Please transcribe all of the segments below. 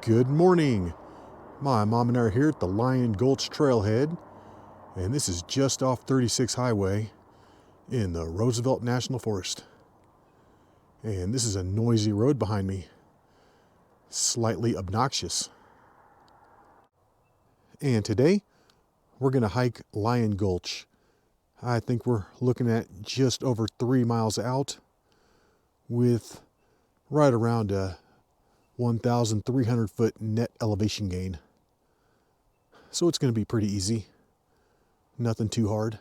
Good morning. My mom and I are here at the Lion Gulch trailhead, and this is just off 36 Highway in the Roosevelt National Forest. And this is a noisy road behind me, slightly obnoxious. And today, we're going to hike Lion Gulch. I think we're looking at just over 3 miles out with right around a 1,300 foot net elevation gain. So it's going to be pretty easy. Nothing too hard.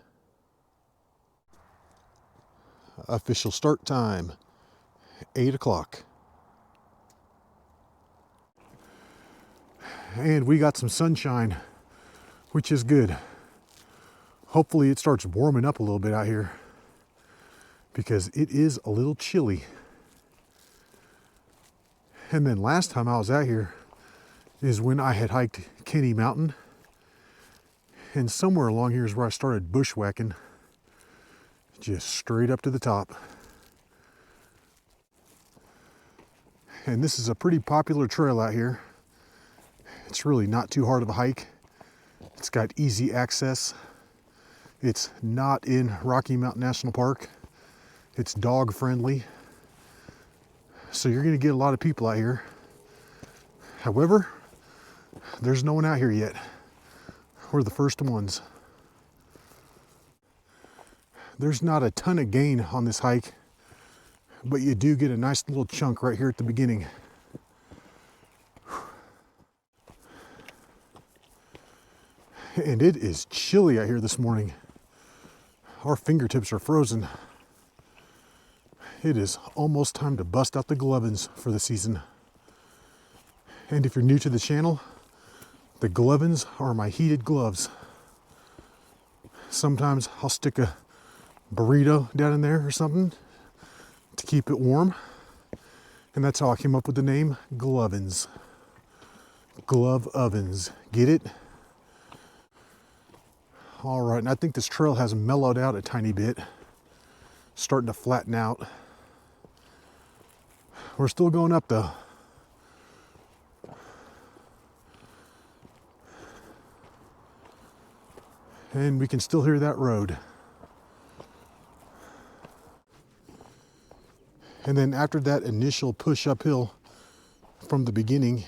Official start time, 8 o'clock. And we got some sunshine, which is good. Hopefully it starts warming up a little bit out here because it is a little chilly. And then last time I was out here is when I had hiked Kenny Mountain. And somewhere along here is where I started bushwhacking, just straight up to the top. And this is a pretty popular trail out here. It's really not too hard of a hike. It's got easy access. It's not in Rocky Mountain National Park. It's dog friendly. So you're going to get a lot of people out here. However, there's no one out here yet. We're the first ones. There's not a ton of gain on this hike, but you do get a nice little chunk right here at the beginning. And it is chilly out here this morning. Our fingertips are frozen. It is almost time to bust out the gloves for the season. And if you're new to the channel, the gloves are my heated gloves. Sometimes I'll stick a burrito down in there or something to keep it warm. And that's how I came up with the name Glovin's. Glove ovens. Get it? All right, and I think this trail has mellowed out a tiny bit. Starting to flatten out. We're still going up though. And we can still hear that road. And then after that initial push uphill from the beginning,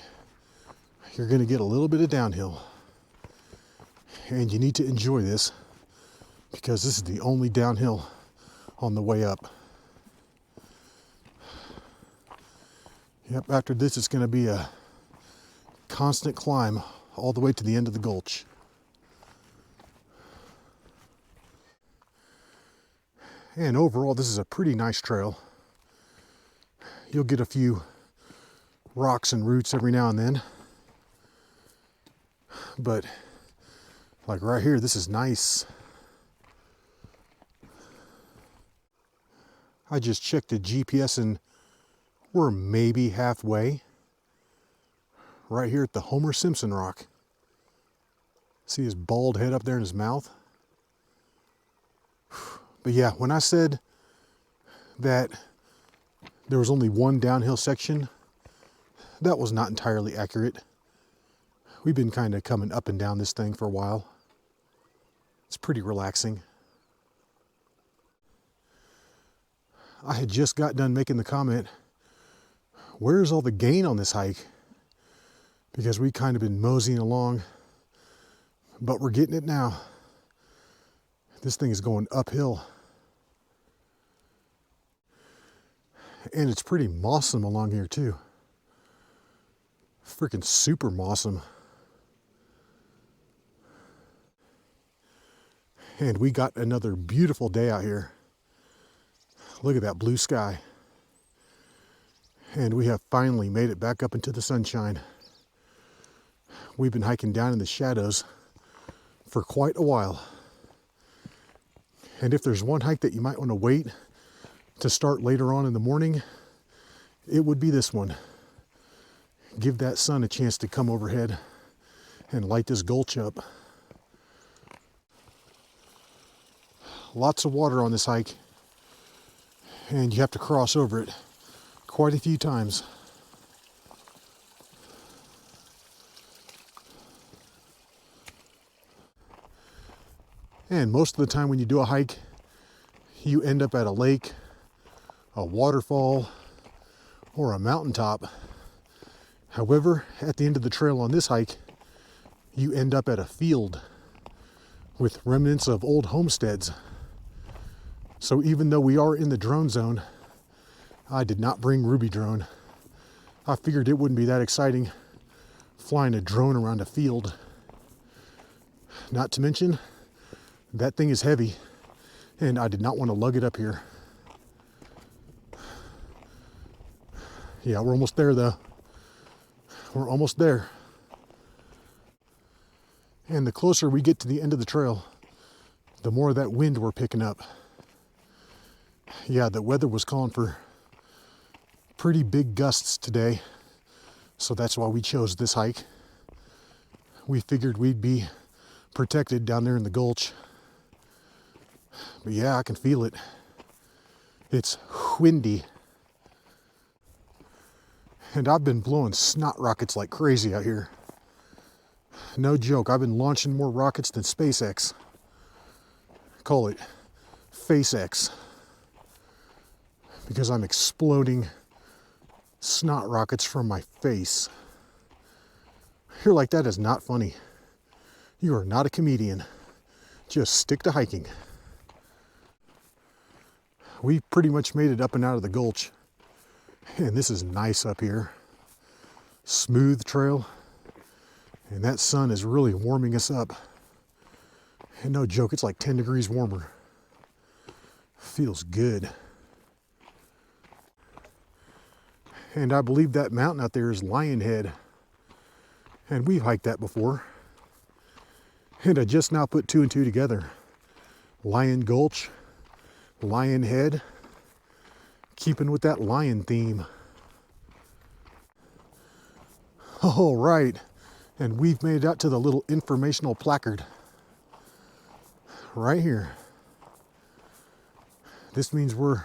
you're going to get a little bit of downhill. And you need to enjoy this because this is the only downhill on the way up. Yep, after this it's going to be a constant climb all the way to the end of the gulch. And overall, this is a pretty nice trail. You'll get a few rocks and roots every now and then. But like right here, this is nice. I just checked the GPS and we're maybe halfway. Right here at the Homer Simpson rock. See his bald head up there in his mouth? But yeah, when I said that there was only one downhill section, that was not entirely accurate. We've been kind of coming up and down this thing for a while. It's pretty relaxing. I had just got done making the comment, where's all the gain on this hike? Because we kind of been moseying along, but we're getting it now. This thing is going uphill. And it's pretty mossum along here too. Freaking super mossum. And we got another beautiful day out here. Look at that blue sky. And we have finally made it back up into the sunshine. We've been hiking down in the shadows for quite a while. And if there's one hike that you might want to wait to start later on in the morning, it would be this one. Give that sun a chance to come overhead and light this gulch up. Lots of water on this hike, and you have to cross over it quite a few times. And most of the time when you do a hike, you end up at a lake, a waterfall, or a mountaintop. However, at the end of the trail on this hike, you end up at a field with remnants of old homesteads. So even though we are in the drone zone, I did not bring Ruby drone. I figured it wouldn't be that exciting flying a drone around a field. Not to mention, that thing is heavy, and I did not want to lug it up here. Yeah, we're almost there though. We're almost there. And the closer we get to the end of the trail, the more of that wind we're picking up. Yeah, the weather was calling for pretty big gusts today, so that's why we chose this hike. We figured we'd be protected down there in the Gulch. But yeah, I can feel it. It's windy. And I've been blowing snot rockets like crazy out here. No joke, I've been launching more rockets than SpaceX. Call it FaceX. Because I'm exploding snot rockets from my face. You're like, that is not funny. You are not a comedian. Just stick to hiking. We pretty much made it up and out of the Gulch. And this is nice up here. Smooth trail. And that sun is really warming us up. And no joke, it's like 10 degrees warmer. Feels good. And I believe that mountain out there is Lion Head. And we've hiked that before. And I just now put two and two together. Lion Gulch, Lion Head, keeping with that lion theme. All right, and we've made it out to the little informational placard right here. This means we're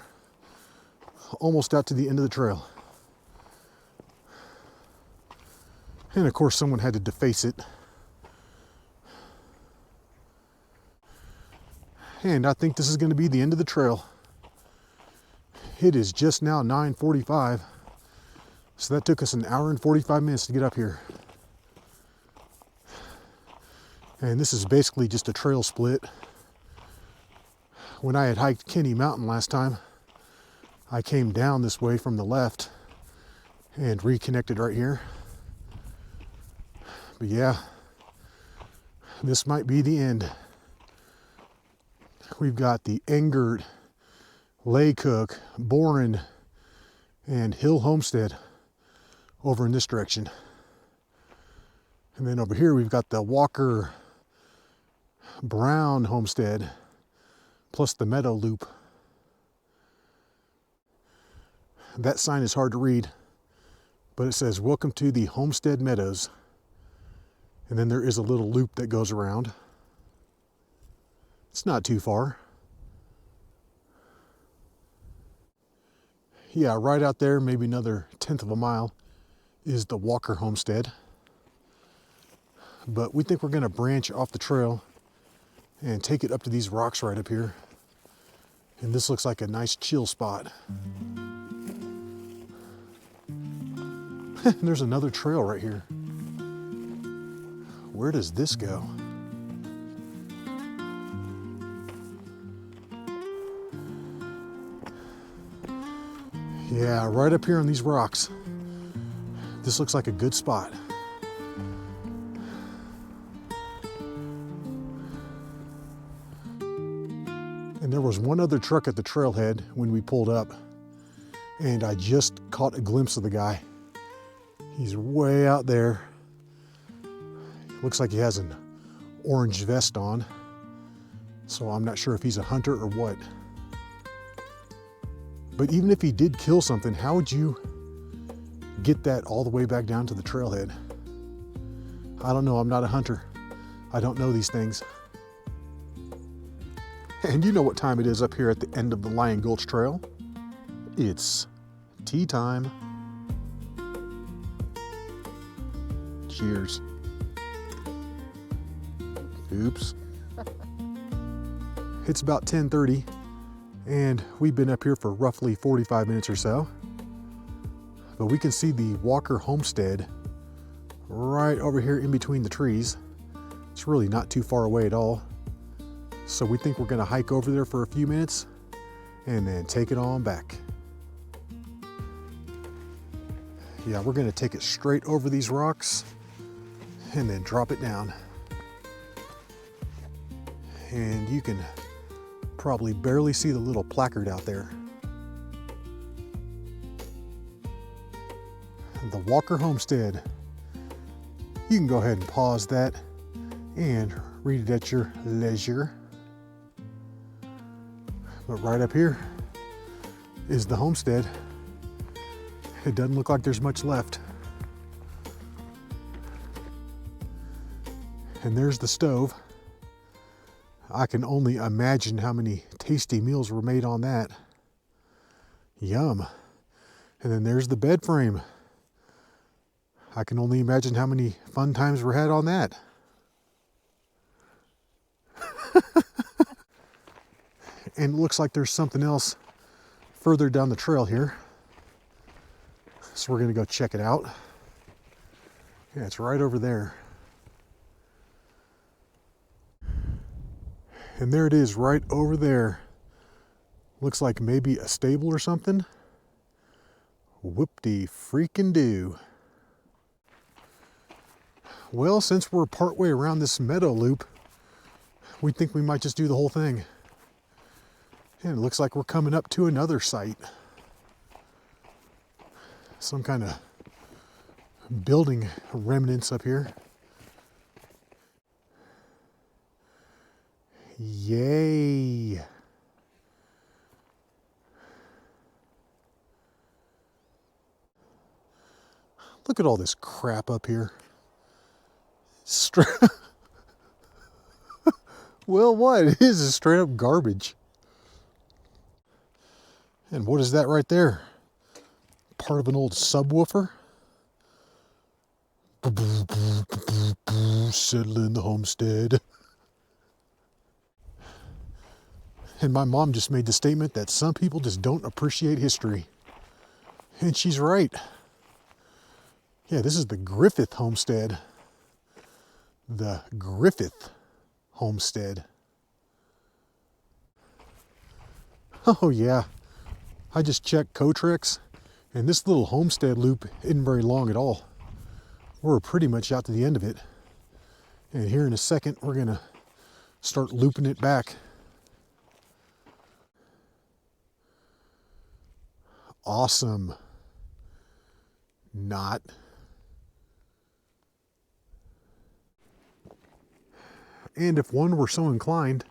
almost out to the end of the trail. And of course someone had to deface it. And I think this is going to be the end of the trail. It is just now 9:45, so that took us an hour and 45 minutes to get up here. And this is basically just a trail split. When I had hiked Kenny Mountain last time, I came down this way from the left and reconnected right here. But yeah, this might be the end. We've got the Engert, Laycook, Boren, and Hill Homestead over in this direction. And then over here we've got the Walker Brown Homestead, plus the Meadow Loop. That sign is hard to read, but it says, "Welcome to the Homestead Meadows." And then there is a little loop that goes around. It's not too far. Yeah, right out there, maybe another 1/10 of a mile, is the Walker Homestead. But we think we're gonna branch off the trail and take it up to these rocks right up here. And this looks like a nice chill spot. There's another trail right here. Where does this go? Yeah, right up here on these rocks. This looks like a good spot. And there was one other truck at the trailhead when we pulled up, and I just caught a glimpse of the guy. He's way out there. Looks like he has an orange vest on, so I'm not sure if he's a hunter or what. But even if he did kill something, how would you get that all the way back down to the trailhead? I don't know, I'm not a hunter. I don't know these things. And you know what time it is up here at the end of the Lion Gulch Trail. It's tea time. Cheers. Oops. It's about 10:30 and we've been up here for roughly 45 minutes or so. But we can see the Walker homestead right over here in between the trees. It's really not too far away at all. So we think we're gonna hike over there for a few minutes and then take it on back. Yeah, we're gonna take it straight over these rocks and then drop it down. And you can probably barely see the little placard out there. The Walker Homestead. You can go ahead and pause that and read it at your leisure. But right up here is the homestead. It doesn't look like there's much left. And there's the stove. I can only imagine how many tasty meals were made on that. Yum. And then there's the bed frame. I can only imagine how many fun times were had on that. And it looks like there's something else further down the trail here. So we're gonna go check it out. Yeah, it's right over there. And there it is right over there. Looks like maybe a stable or something. Whoop-de-freaking-do. Well, since we're partway around this meadow loop, we think we might just do the whole thing. And it looks like we're coming up to another site. Some kind of building remnants up here. Yay! Look at all this crap up here. Well, what? It is straight up garbage. And what is that right there? Part of an old subwoofer? Settling the homestead. And my mom just made the statement that some people just don't appreciate history. And she's right. Yeah, this is the Griffith homestead. The Griffith homestead. Oh yeah, I just checked Cotrex, and this little homestead loop isn't very long at all. We're pretty much out to the end of it. And here in a second, we're gonna start looping it back. Awesome. Not. And if one were so inclined,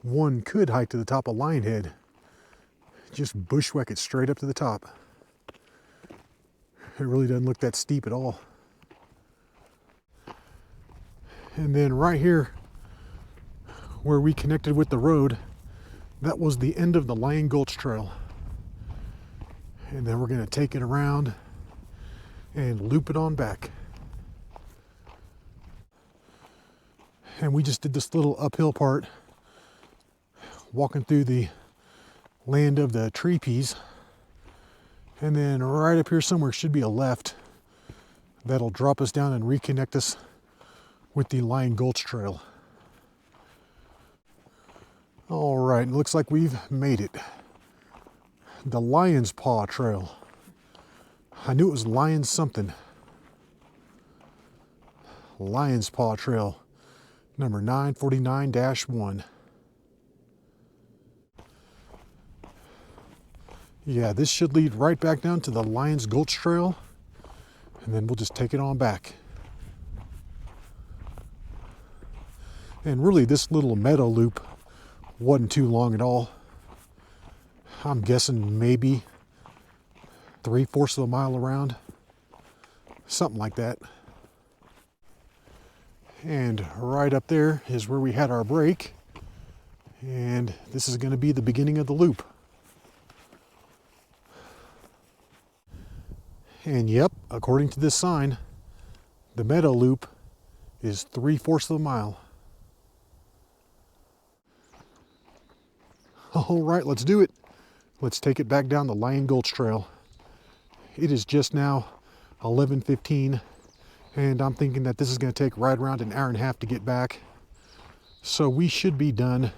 one could hike to the top of Lionhead. Just bushwhack it straight up to the top. It really doesn't look that steep at all. And then right here, where we connected with the road, that was the end of the Lion Gulch Trail. And then we're going to take it around and loop it on back. And we just did this little uphill part, walking through the land of the tree peas. And then right up here somewhere should be a left. That'll drop us down and reconnect us with the Lion Gulch Trail. All right, it looks like we've made it. The Lion's Paw Trail. I knew it was Lion something. Lion's Paw Trail, number 949-1. Yeah, this should lead right back down to the Lion's Gulch Trail, and then we'll just take it on back. And really, this little meadow loop wasn't too long at all. I'm guessing maybe 3/4 of a mile around, something like that. And right up there is where we had our break, and this is going to be the beginning of the loop. And yep, according to this sign, the meadow loop is 3/4 of a mile. All right, let's do it. Let's take it back down the Lion Gulch Trail. It is just now 11:15, and I'm thinking that this is going to take right around an hour and a half to get back. So we should be done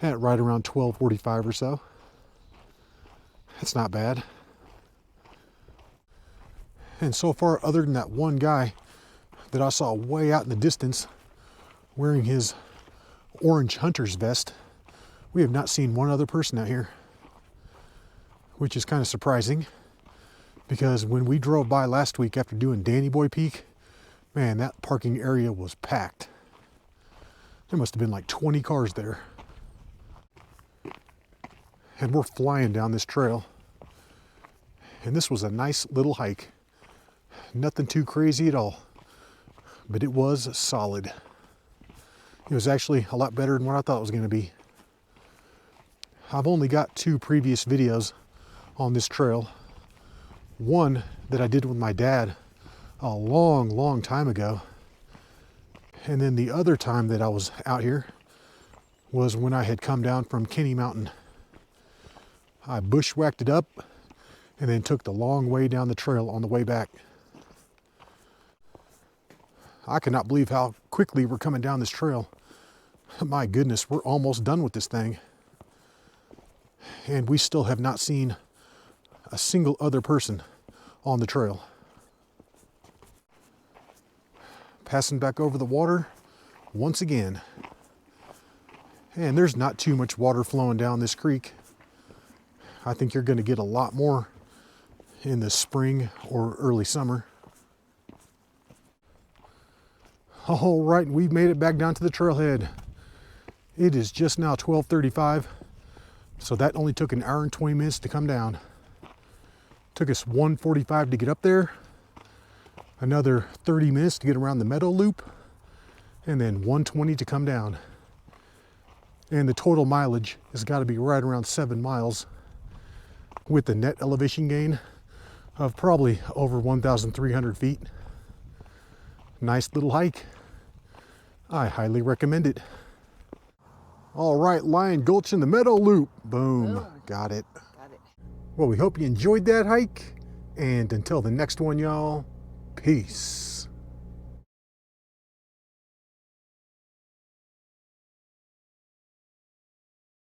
at right around 12:45 or so. That's not bad. And so far, other than that one guy that I saw way out in the distance wearing his orange hunter's vest, we have not seen one other person out here, which is kind of surprising, because when we drove by last week after doing Danny Boy Peak, man, that parking area was packed. There must have been like 20 cars there. And we're flying down this trail. And this was a nice little hike. Nothing too crazy at all, but it was solid. It was actually a lot better than what I thought it was going to be. I've only got 2 previous videos on this trail. One that I did with my dad a long time ago. And then the other time that I was out here was when I had come down from Kenny Mountain. I bushwhacked it up and then took the long way down the trail on the way back. I cannot believe how quickly we're coming down this trail. My goodness, we're almost done with this thing. And we still have not seen a single other person on the trail. Passing back over the water once again. And there's not too much water flowing down this creek. I think you're going to get a lot more in the spring or early summer. All right, we've made it back down to the trailhead. It is just now 12:35, so that only took an hour and 20 minutes to come down. Took us 1:45 to get up there, another 30 minutes to get around the Meadow loop, and then 1:20 to come down. And the total mileage has got to be right around 7 miles, with the net elevation gain of probably over 1,300 feet. Nice little hike. I highly recommend it. All right, Lion Gulch in the Meadow loop. Boom. Got it. Well, we hope you enjoyed that hike. And until the next one, y'all, peace.